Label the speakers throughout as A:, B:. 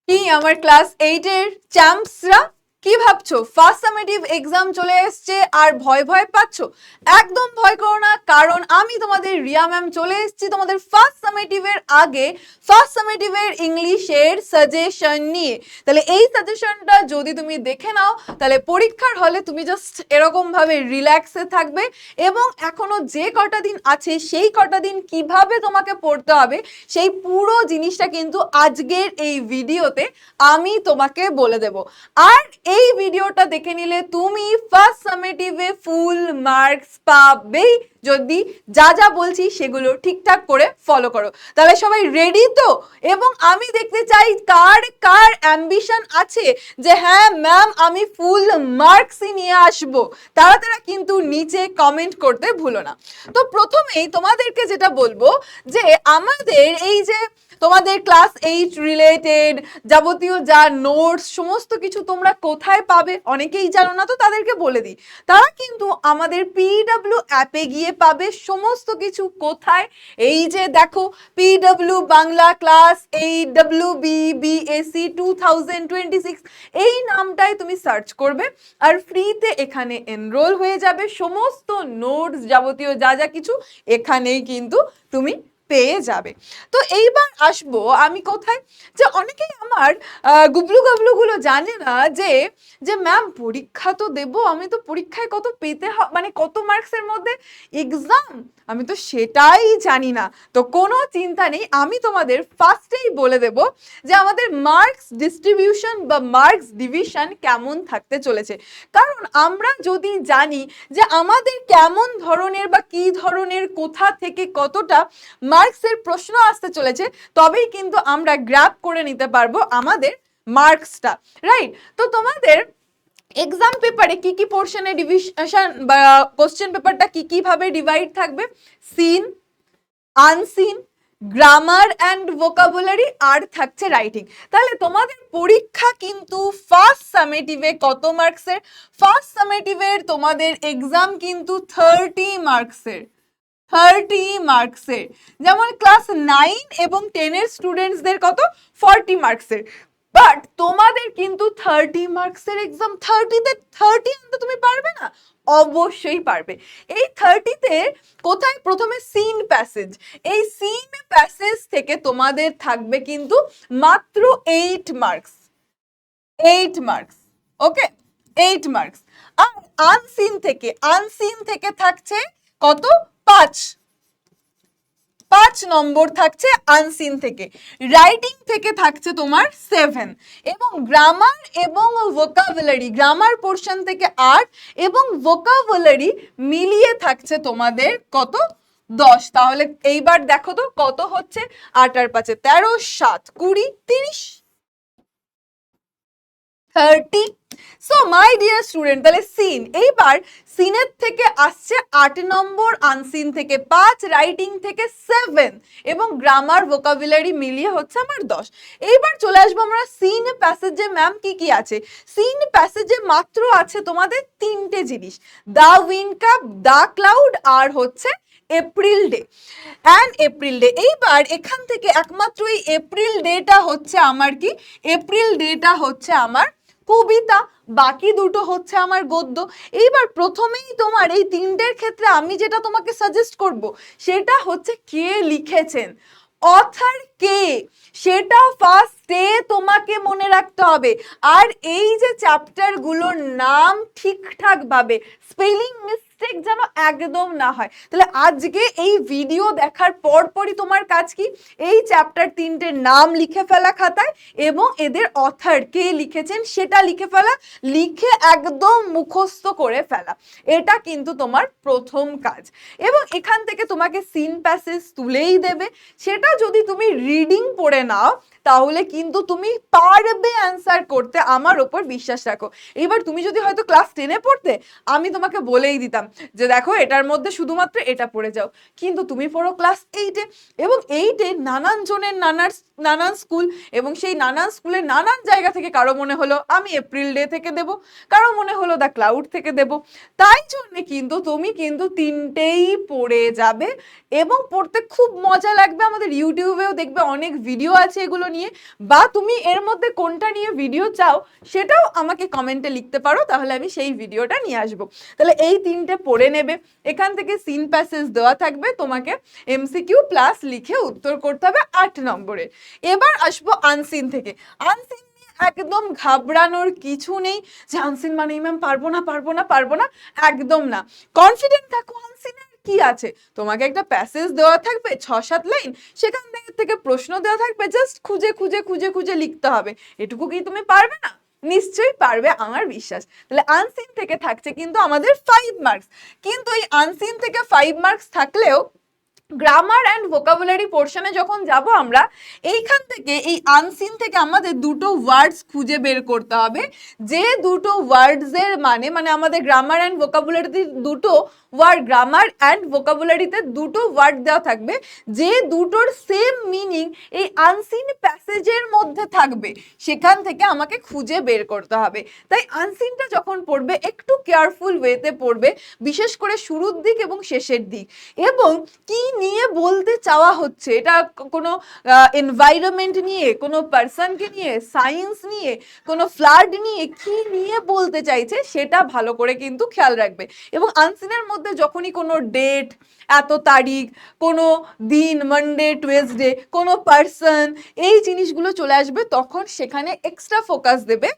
A: কি আমার ক্লাস 8 এর চ্যাম্পসরা কি ভাবছো? ফার্স্ট সামেটিভ এক্সাম চলে এসছে আর ভয় ভয় পাচ্ছো? একদম ভয় করো না, কারণ আমি তোমাদের রিয়া ম্যাম চলে এসেছি তোমাদের ফার্স্ট সামেটিভের আগে ফার্স্ট সামেটিভের ইংলিশের সাজেশন নিয়ে। তাহলে এই সাজেশনটা যদি তুমি দেখে নাও তাহলে পরীক্ষার হলে তুমি জাস্ট এরকম ভাবে রিল্যাক্সে থাকবে, এবং এখনো যে কটা দিন আছে সেই কটা দিন কিভাবে তোমাকে পড়তে হবে সেই পুরো জিনিসটা কিন্তু আজকের এই ভিডিওতে আমি তোমাকে বলে দেব। আর এই ভিডিওটা দেখে নিলে তুমি ফার্স্ট সামেটিভে ফুল মার্কস পাবেই, যদি যা যা বলছি সেগুলো ঠিকঠাক করে ফলো করো। তাহলে সবাই রেডি তো? এবং আমি দেখতে চাই কার কার অ্যাম্বিশন আছে যে হ্যাঁ ম্যাম আমি ফুল মার্কসই নিয়ে আসবো। তারা কিন্তু নিচে কমেন্ট করতে ভুলো না। তো প্রথমেই তোমাদেরকে যেটা বলবো যে আমাদের এই যে তোমাদের ক্লাস 8 রিলেটেড যাবতীয় যা নোটস সমস্ত কিছু তোমরা কোথায় পাবে অনেকেই জানো না, তো তাদেরকে বলে দিই। তারা কিন্তু আমাদের পিডব্লিউ অ্যাপে গিয়ে পাবে সমস্ত কিছু। কোথায়? এই যে দেখো পিডব্লিউ বাংলা ক্লাস 8 WBBAC 2026 এই নামটাই তুমি সার্চ করবে আর ফ্রিতে এখানে এনরোল হয়ে যাবে। সমস্ত নোটস যাবতীয় যা যা কিছু এখানেই কিন্তু তুমি পেয়ে যাবে। তো এইবার আসবো আমি কোথায়, যে অনেকেই আমার গুবলু গাবলু গুলো জানে না যে যে ম্যাম পরীক্ষা তো দেব, আমি তো পরীক্ষায় কত পেতে মানে কত মার্কসের মধ্যে এক্সাম, আমি তো সেটাই জানি না। তো কোনো চিন্তা নেই, আমি তোমাদের ফার্স্টেই বলে দেব যে আমাদের মার্কস ডিস্ট্রিবিউশন বা মার্কস ডিভিশন কেমন থাকতে চলেছে। কারণ আমরা যদি জানি যে আমাদের কেমন ধরনের বা কি ধরনের কোথা থেকে কতটা মার্কসের প্রশ্ন আসতে চলেছে, তবেই কিন্তু আমরা গ্র্যাব করে নিতে পারবো আমাদের মার্কসটা, রাইট? তো তোমাদের এক্সাম পেপারে কি কি পোর্শনে ডিভিশন বা কোশ্চেন পেপারটা কি কি ভাবে ডিভাইড থাকবে? Seen, unseen, grammar and vocabulary, আর থাকছে রাইটিং। তাহলে তোমাদের পরীক্ষা কিন্তু ফার্স্ট সামেটিভে কত মার্কসের? ফার্স্ট সামেটিভের তোমাদের এক্সাম কিন্তু 30 মার্কসের। 30 মার্কসের। যেমন ক্লাস 9 এবং 10 এর স্টুডেন্টসদের কত? 40 মার্কসের। বাট তোমাদের কিন্তু 30 মার্কসের এক্সাম। 30তে 30 আনতে তুমি পারবে না? অবশ্যই পারবে। এই 30তে কোথায়? প্রথমে সিন প্যাসেজ। এই সিন প্যাসেজ থেকে তোমাদের থাকবে কিন্তু মাত্র 8 মার্কস। 8 মার্কস, ওকে, 8 মার্কস। আর আনসিন থেকে থাকছে কত? 5 নম্বর থাকছে আনসিন থেকে। রাইটিং থেকে থাকছে তোমার 7, এবং গ্রামার এবং ভোকাবুলারি, গ্রামার পোর্শন থেকে 8 এবং ভোকাবুলারি মিলিয়ে থাকছে তোমাদের কত? 10। তাহলে এইবার দেখো তো কত হচ্ছে? 8 আর 5 13, 7 20 30, 30। সো মাই ডিয়ার স্টুডেন্ট, তাহলে সিন, এইবার সিনের থেকে আসছে 8 নম্বর, আনসিন থেকে 5, রাইটিং থেকে 7 এবং গ্রামার ভোকাবুলারি মিলিয়ে হচ্ছে আমার 10। এইবার চলে আসবো আমরা সিন প্যাসেজে। ম্যাম কি কি আছে? সিন প্যাসেজে মাত্র আছে তোমাদের 3টে জিনিস, the wind cup, the cloud, আর হচ্ছে April day and April day. এইবার এখান থেকে একমাত্র এই এপ্রিল ডেটা হচ্ছে আমার কি? এপ্রিল ডেটা হচ্ছে আমার কবিতা, বাকি দুটো হচ্ছে আমার গদ্য। এইবার প্রথমেই তোমার এই 3টের ক্ষেত্রে আমি যেটা তোমাকে সাজেস্ট করব সেটা হচ্ছে কে লিখেছেন, অথর কে, সেটা ফার্স্টে তোমাকে মনে রাখতে হবে। আর এই যে চ্যাপ্টার গুলোর নাম ঠিকঠাক ভাবে স্পেলিং মিস্টেক যেন একদম না হয়। তাহলে আজকে এই ভিডিও দেখার পরপরই তোমার কাজ কি? এই চ্যাপ্টার 3টের নাম লিখে ফেলা খাতায়, এবং এদের অথর কে লিখেছেন সেটা লিখে ফেলা, লিখে একদম মুখস্থ করে ফেলা। এটা কিন্তু তোমার প্রথম কাজ। এবং এখান থেকে তোমাকে সিন প্যাসেজ তুলেই দেবে, সেটা যদি তুমি রিডিং পড়ে নাও তাহলে কিন্তু তুমি পারবে অ্যান্সার করতে, আমার ওপর বিশ্বাস রাখো। এবার তুমি যদি হয়তো ক্লাস 10-এ পড়তে, আমি তোমাকে বলেই দিতাম যে দেখো এটার মধ্যে শুধুমাত্র এটা পড়ে যাও, কিন্তু তুমি পড়ো ক্লাস 8-এ, এবং 8-এ নানান জনের নানান নানান স্কুল, এবং সেই নানান স্কুলের নানান জায়গা থেকে কারো মনে হলো আমি এপ্রিল ডে থেকে দেব, কারো মনে হলো দ্য ক্লাউড থেকে দেব। তাই জন্য কিন্তু তুমি কিন্তু তিনটেই পড়ে যাবে এবং পড়তে খুব মজা লাগবে। আমাদের ইউটিউবেও দেখবে অনেক ভিডিও আছে এগুলো নিয়ে, বা তুমি এর মধ্যে কোনটা নিয়ে ভিডিও চাও সেটাও আমাকে কমেন্টে লিখতে পারো, তাহলে আমি সেই ভিডিওটা নিয়ে আসবো। তাহলে এই তিনটে পড়ে নেবে। এখান থেকে সিন প্যাসেজ দেওয়া থাকবে, তোমাকে এমসিকিউ প্লাস লিখে উত্তর করতে হবে 8 নম্বরে। এবার আসবো আনসিন থেকে। আনসিন একদম ঘাবড়ানোর কিছু নেই যে আনসিন মানেই ম্যাম পারবো না পারবো না পারবো না, একদম না। কনফিডেন্ট থাকো, আনসিনের কি আছে, তোমাকে একটা প্যাসেজ দেওয়া থাকবে 6-7 লাইন, সেখান থেকে প্রশ্ন দেওয়া থাকবে, জাস্ট খুঁজে খুঁজে খুঁজে খুঁজে লিখতে হবে। এটুকু কি তুমি পারবে না? নিশ্চয়ই পারবে, আমার বিশ্বাস। তাহলে আনসিন থেকে থাকছে কিন্তু আমাদের 5 মার্কস। কিন্তু এই আনসিন থেকে 5 মার্কস থাকলেও গ্রামার অ্যান্ড ভোকাবুলারি পোর্শনে যখন যাব আমরা, এইখান থেকে এই আনসিন থেকে আমাদের দুটো ওয়ার্ডস খুঁজে বের করতে হবে, যে দুটো ওয়ার্ডসের মানে আমাদের গ্রামার অ্যান্ড ভোকাবুলারিতে দুটো ওয়ার্ড, গ্রামার অ্যান্ড ভোকাবুলারিতে দুটো ওয়ার্ড দেওয়া থাকবে, যে দুটোর সেম মিনিং এই আনসিন প্যাসেজের মধ্যে থাকবে, সেখান থেকে আমাকে খুঁজে বের করতে হবে। তাই আনসিনটা যখন পড়বে একটু কেয়ারফুল ওয়েতে পড়বে, বিশেষ করে শুরুর দিক এবং শেষের দিক, এবং কি নিয়ে বলতে চাওয়া হচ্ছে, এটা কোনো এনভায়রনমেন্ট নিয়ে, কোনো পার্সনকে নিয়ে, সায়েন্স নিয়ে, কোনো ফ্লাড নিয়ে, কি নিয়ে বলতে চাইছে সেটা ভালো করে কিন্তু খেয়াল রাখবে। এবং আনসিনের মধ্যে যখনই কোনো ডেট, এত তারিখ, কোনো দিন, মানডে, টুয়েসডে, কোনো পার্সন, এই জিনিসগুলো চলে আসবে, তখন সেখানে এক্সট্রা ফোকাস দেবে।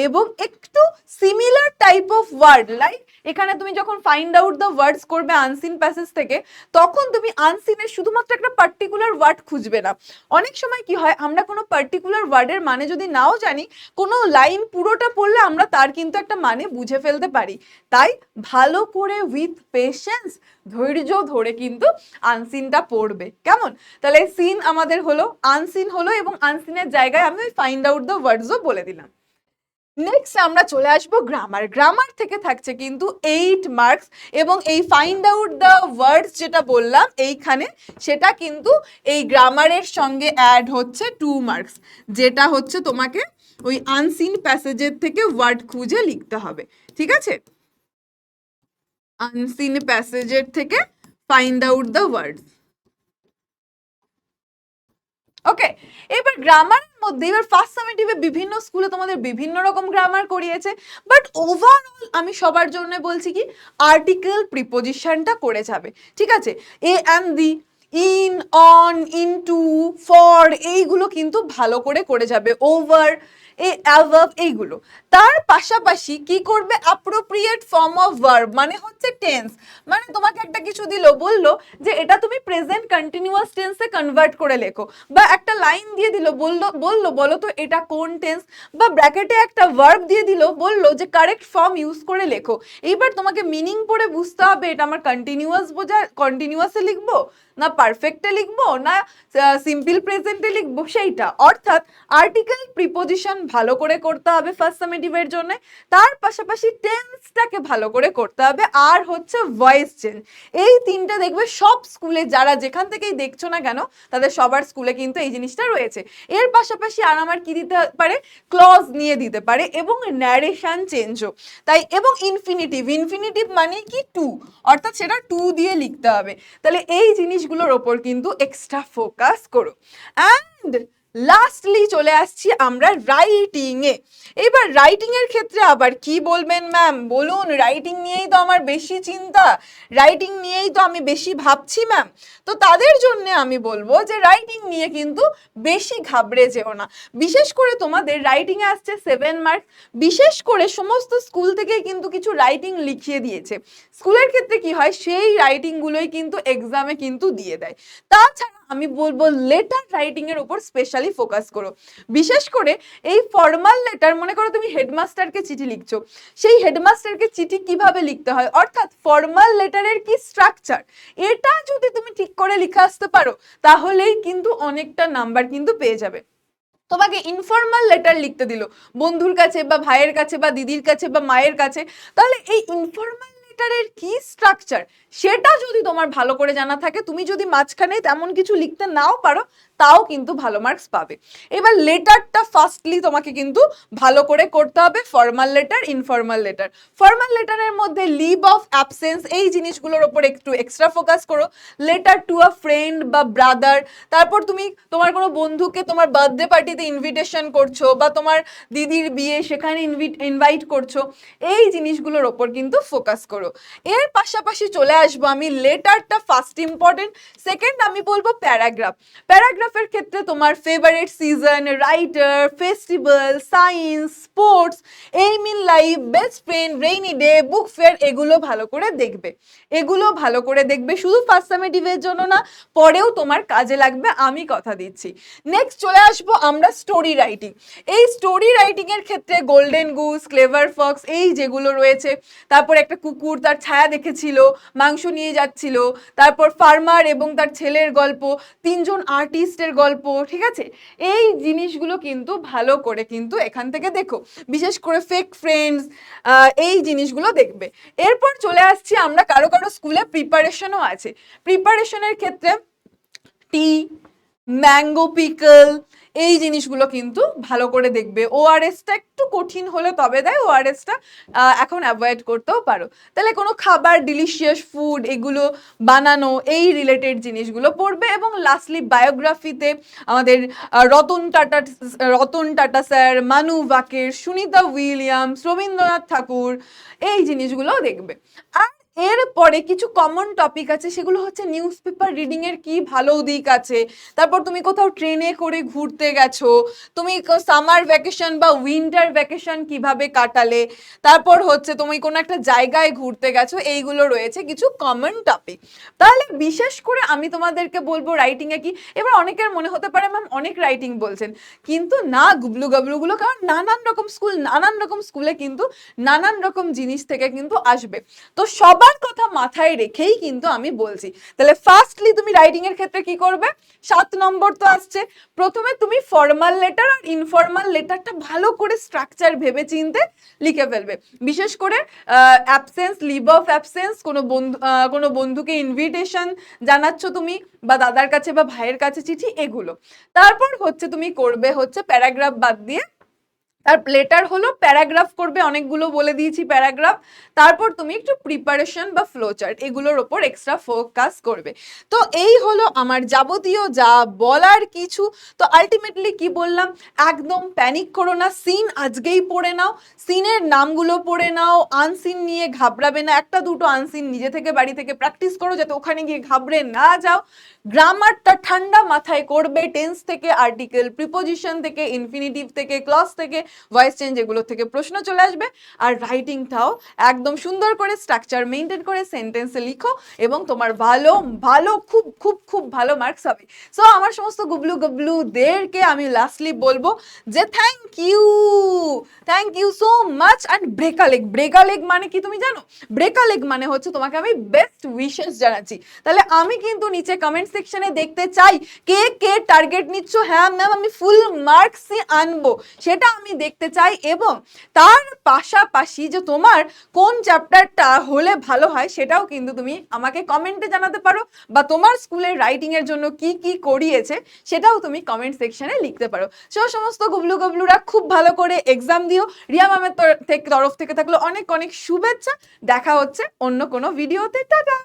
A: এবং একটু similar type of word, like এখানে তুমি যখন ফাইন্ড আউট দ্য ওয়ার্ডস করবে আনসিন প্যাসেজ থেকে, তখন তুমি আনসিনের শুধুমাত্র একটা পার্টিকুলার ওয়ার্ড খুঁজবে না। অনেক সময় কি হয়, আমরা কোনো পার্টিকুলার ওয়ার্ডের মানে যদি নাও জানি, কোনো লাইন পুরোটা পড়লে আমরা তার কিন্তু একটা মানে বুঝে ফেলতে পারি। তাই ভালো করে উইথ পেশেন্স, ধৈর্য ধরে কিন্তু আনসিনটা পড়বে, কেমন? তাহলে সিন আমাদের হলো, আনসিন হলো, এবং আনসিনের জায়গায় আমি ওই ফাইন্ড আউট দ্য ওয়ার্ডসও বলে দিলাম। নেক্সট আমরা চলে আসবো গ্রামার। গ্রামার থেকে থাকছে কিন্তু 8 মার্কস, এবং এই ফাইন্ড আউট দ্য ওয়ার্ডস যেটা বললাম এইখানে, সেটা কিন্তু এই গ্রামারের সঙ্গে অ্যাড হচ্ছে 2 মার্কস, যেটা হচ্ছে তোমাকে ওই আনসিন প্যাসেজের থেকে ওয়ার্ড খুঁজে লিখতে হবে, ঠিক আছে? আনসিন প্যাসেজের থেকে ফাইন্ড আউট দ্য ওয়ার্ডস। ওকে, এবার গ্রামারের মধ্যে, এবার ফার্স্ট সামেটিভে বিভিন্ন স্কুলে তোমাদের বিভিন্ন রকম গ্রামার করিয়েছে, বাট ওভারঅল আমি সবার জন্য বলছি কি, আর্টিকেল প্রিপোজিশনটা করে যাবে, ঠিক আছে? A and the, in, on, into, for, এইগুলো কিন্তু ভালো করে যাবে, ওভার, এই অ্যাভাব, এইগুলো। তার পাশাপাশি কি করবে, অ্যাপ্রোপ্রিয়েট ফর্ম অফ ভার্ব, মানে হচ্ছে টেন্স। মানে তোমাকে একটা কিছু দিল, বললো যে এটা তুমি প্রেজেন্ট কন্টিনিউয়াস টেন্সে কনভার্ট করে লেখো, বা একটা লাইন দিয়ে দিল, বললো বলো তো এটা কোন টেন্স, বা ব্র্যাকেটে একটা ভার্ব দিয়ে দিল, বললো যে কারেক্ট ফর্ম ইউজ করে লেখো। এইবার তোমাকে মিনিং পড়ে বুঝতে হবে এটা আমার কন্টিনিউয়াস কন্টিনিউয়াসে লিখবো, না পারফেক্টে লিখবো, না সিম্পল প্রেজেন্টে লিখবো, সেইটা। অর্থাৎ আর্টিকেল প্রিপোজিশন ভালো করে করতে হবে ফার্স্ট সামেটিভের জন্য, তার পাশাপাশি টেন্সটাকে ভালো করে করতে হবে, আর হচ্ছে ভয়েস চেঞ্জ। এই তিনটা দেখবে সব স্কুলে, যারা যেখান থেকেই দেখছো না কেন, তাদের সবার স্কুলে কিন্তু এই জিনিসটা রয়েছে। এর পাশাপাশি আর আমার কি দিতে পারে, ক্লজ নিয়ে দিতে পারে, এবং ন্যারেশন চেঞ্জও তাই। এবং ইনফিনিটিভ, ইনফিনিটিভ মানে কি টু, অর্থাৎ সেটা টু দিয়ে লিখতে হবে। তাহলে এই জিনিসগুলোর ওপর কিন্তু এক্সট্রা ফোকাস করো। অ্যান্ড লাস্টলি চলে আসছি আমরা রাইটিং এ। এবার রাইটিং এর ক্ষেত্রে আবার কি বলবেন ম্যাম, বলুন, রাইটিং নিয়েই তো আমার বেশি চিন্তা, রাইটিং নিয়েই তো আমি বেশি ভাবছি ম্যাম। তো তাদের জন্য আমি বলবো যে রাইটিং নিয়ে কিন্তু বেশি ঘাবড়ে যেও না। বিশেষ করে তোমাদের রাইটিং এ আসছে 7 মার্কস, বিশেষ করে সমস্ত স্কুল থেকে কিন্তু কিছু রাইটিং লিখিয়ে দিয়েছে। স্কুলের ক্ষেত্রে কি হয়, সেই রাইটিং গুলোই কিন্তু এক্সামে কিন্তু দিয়ে দেয়। তাছাড়া আমি বলবো লেটার রাইটিং এর উপর স্পেশালি ফোকাস করো। বিশেষ করে এই ফর্মাল লেটার, মনে করো তুমি হেডমাস্টারকে চিঠি লিখছো, সেই হেডমাস্টারকে চিঠি কিভাবে লিখতে হয়, অর্থাৎ ফর্মাল লেটারের কি স্ট্রাকচার, এটা যদি তুমি ঠিক করে লিখে আসতে পারো, তাহলেই কিন্তু অনেকটা নাম্বার কিন্তু পেয়ে যাবে। তোমাকে ইনফর্মাল লেটার লিখতে দিল বন্ধুর কাছে, বা ভাইয়ের কাছে, বা দিদির কাছে, বা মায়ের কাছে, তাহলে এই ইনফর্মাল ক্যারেক্টারের কি স্ট্রাকচার সেটা যদি তোমার ভালো করে জানা থাকে, তুমি যদি মাঝখানে তেমন কিছু লিখতে নাও পারো তাও কিন্তু ভালো মার্কস পাবে। এবার লেটারটা ফার্স্টলি তোমাকে কিন্তু ভালো করে করতে হবে, formal letter, informal letter. Formal লেটারের মধ্যে লিভ অফ অ্যাবসেন্স এই জিনিসগুলোর ওপর একটু এক্সট্রা ফোকাস করো। লেটার টু আ ফ্রেন্ড বা ব্রাদার, তারপর তুমি তোমার কোনো বন্ধুকে তোমার বার্থডে পার্টিতে ইনভিটেশন করছো বা তোমার দিদির বিয়ে সেখানে ইনভাইট করছো, এই জিনিসগুলোর ওপর কিন্তু ফোকাস করো। এর পাশাপাশি চলে আসবো আমি, লেটারটা ফার্স্ট ইম্পর্টেন্ট, সেকেন্ড আমি বলবো প্যারাগ্রাফ। প্যারাগ্রাফের ক্ষেত্রে তোমার favourite season, writer, festival, science, sports, aim in life, best friend, rainy day, book fair, এগুলো ভালো করে দেখবে। এগুলো ভালো করে দেখবে, শুধু ফার্স্ট সামেটিভের জন্য না, পরেও তোমার কাজে লাগবে, আমি কথা দিচ্ছি। নেক্সট চলে আসবো আমরা স্টোরি রাইটিং। এই স্টোরি রাইটিং এর ক্ষেত্রে গোল্ডেন গুস, ক্লেভার ফক্স, এই যেগুলো রয়েছে, তারপর একটা কুকুর তার ছায়া দেখেছিল, মাংস নিয়ে যাচ্ছিল, তারপর ফার্মার এবং তার ছেলের গল্প, তিনজন আর্টিস্টের গল্প, ঠিক আছে, এই জিনিসগুলো কিন্তু ভালো করে কিন্তু এখান থেকে দেখো, বিশেষ করে ফেক ফ্রেন্ডস, এই জিনিসগুলো দেখবে। এরপর চলে আসছি আমরা, কারো কারো স্কুলে প্রিপারেশনও আছে। প্রিপারেশনের ক্ষেত্রে টি, ম্যাঙ্গো পিকল, এই জিনিসগুলো কিন্তু ভালো করে দেখবে। ওআরএসটা একটু কঠিন হলে তবে দেয়, ওআরএসটা এখন অ্যাভয়েড করতেও পারো। তাহলে কোনো খাবার, ডিলিশিয়াস ফুড, এগুলো বানানো, এই রিলেটেড জিনিসগুলো পড়বে। এবং লাস্টলি বায়োগ্রাফিতে আমাদের রতন টাটা স্যার, মানু বাকের, সুনিতা উইলিয়ামস, রবীন্দ্রনাথ ঠাকুর, এই জিনিসগুলো দেখবে। আর এরপরে কিছু কমন টপিক আছে, সেগুলো হচ্ছে নিউজ পেপার রিডিং এর কি ভালো দিক আছে, তারপর তুমি কোথাও ট্রেনে করে ঘুরতে গেছো, তুমি সামার ভ্যাকেশন বা উইন্টার ভ্যাকেশন কিভাবে কাটালে, তারপর হচ্ছে তুমি কোনো একটা জায়গায় ঘুরতে গেছো, এইগুলো রয়েছে কিছু কমন টপিক। তাহলে বিশেষ করে আমি তোমাদেরকে বলবো রাইটিং এ কি, এবার অনেকের মনে হতে পারে ম্যাম অনেক রাইটিং বলছেন, কিন্তু না গুবলু গাবলুগুলো, কারণ নানান রকম স্কুল, নানান রকম স্কুলে কিন্তু নানান রকম জিনিস থেকে কিন্তু আসবে। তো সবার কথা মাথায় রেখেই কিন্তু আমি বলছি। তাহলে ফার্স্টলি তুমি রাইটিং এর ক্ষেত্রে কি করবে, 7 নম্বর তো আসছে, প্রথমে তুমি ফর্মাল লেটার আর ইনফর্মাল লেটারটা ভালো করে স্ট্রাকচার ভেবে চিনতে লিখে ফেলবে। বিশেষ করে অ্যাবসেন্স, লিভ অফ অ্যাবসেন্স, কোনো বন্ধুকে ইনভিটেশন জানাচ্ছ তুমি, বা দাদার কাছে বা ভাইয়ের কাছে চিঠি, এগুলো। তারপর হচ্ছে তুমি করবে হচ্ছে প্যারাগ্রাফ বাদ দিয়ে, তার লেটার হলো, প্যারাগ্রাফ করবে, অনেকগুলো বলে দিয়েছি প্যারাগ্রাফ। তারপর তুমি একটু প্রিপারেশন বা ফ্লো চার্ট, এগুলোর ওপর এক্সট্রা ফোকাস করবে। তো এই হলো আমার যাবতীয় যা বলার কিছু। তো আলটিমেটলি কি বললাম, একদম প্যানিক করো না, সিন আজকেই পড়ে নাও, সিনের নামগুলো পড়ে নাও, আনসিন নিয়ে ঘাবড়াবে না, একটা দুটো আনসিন নিজে থেকে বাড়ি থেকে প্র্যাকটিস করো, যাতে ওখানে গিয়ে ঘাবড়ে না যাও। গ্রামারটা ঠান্ডা মাথায় করবে, টেন্স থেকে, আর্টিকেল, প্রিপোজিশন থেকে, ইনফিনিটিভ থেকে, ক্লজ থেকে, ভয়েস চেঞ্জ, এগুলো থেকে প্রশ্ন চলে আসবে। আর রাইটিংটাও একদম সুন্দর করে স্ট্রাকচার মেনটেন করে সেন্টেন্সে লিখো, এবং তোমার ভালো ভালো খুব খুব খুব ভালো মার্কস হবে। সো আমার সমস্ত গুবলু গবলুদেরকে আমি লাস্টলি বলবো যে thank you so much. And break a leg, break a leg মানে কি তুমি জানো? ব্রেকালেগ মানে হচ্ছে তোমাকে আমি বেস্ট উইশেস জানাচ্ছি। তাহলে আমি কিন্তু নিচে কমেন্ট সেকশনে দেখতে চাই কে কে টার্গেট নিচ্ছ, হ্যাঁ ম্যাম আমি ফুল মার্কসই আনবো, সেটা আমি দেখতে চাই। এবং তার পাশাপাশি যে তোমার কোন চ্যাপ্টারটা হলে ভালো হয় সেটাও কিন্তু তুমি আমাকে কমেন্টে জানাতে পারো, বা তোমার স্কুলের রাইটিং এর জন্য কি কি করিয়েছে সেটাও তুমি কমেন্ট সেকশনে লিখতে পারো। সো সমস্ত গুবলু গবলুরা খুব ভালো করে এক্সাম দিও। রিয়া ম্যামের তরফ থেকে থাকলো অনেক অনেক শুভেচ্ছা। দেখা হচ্ছে অন্য কোনো ভিডিওতে, টাটা।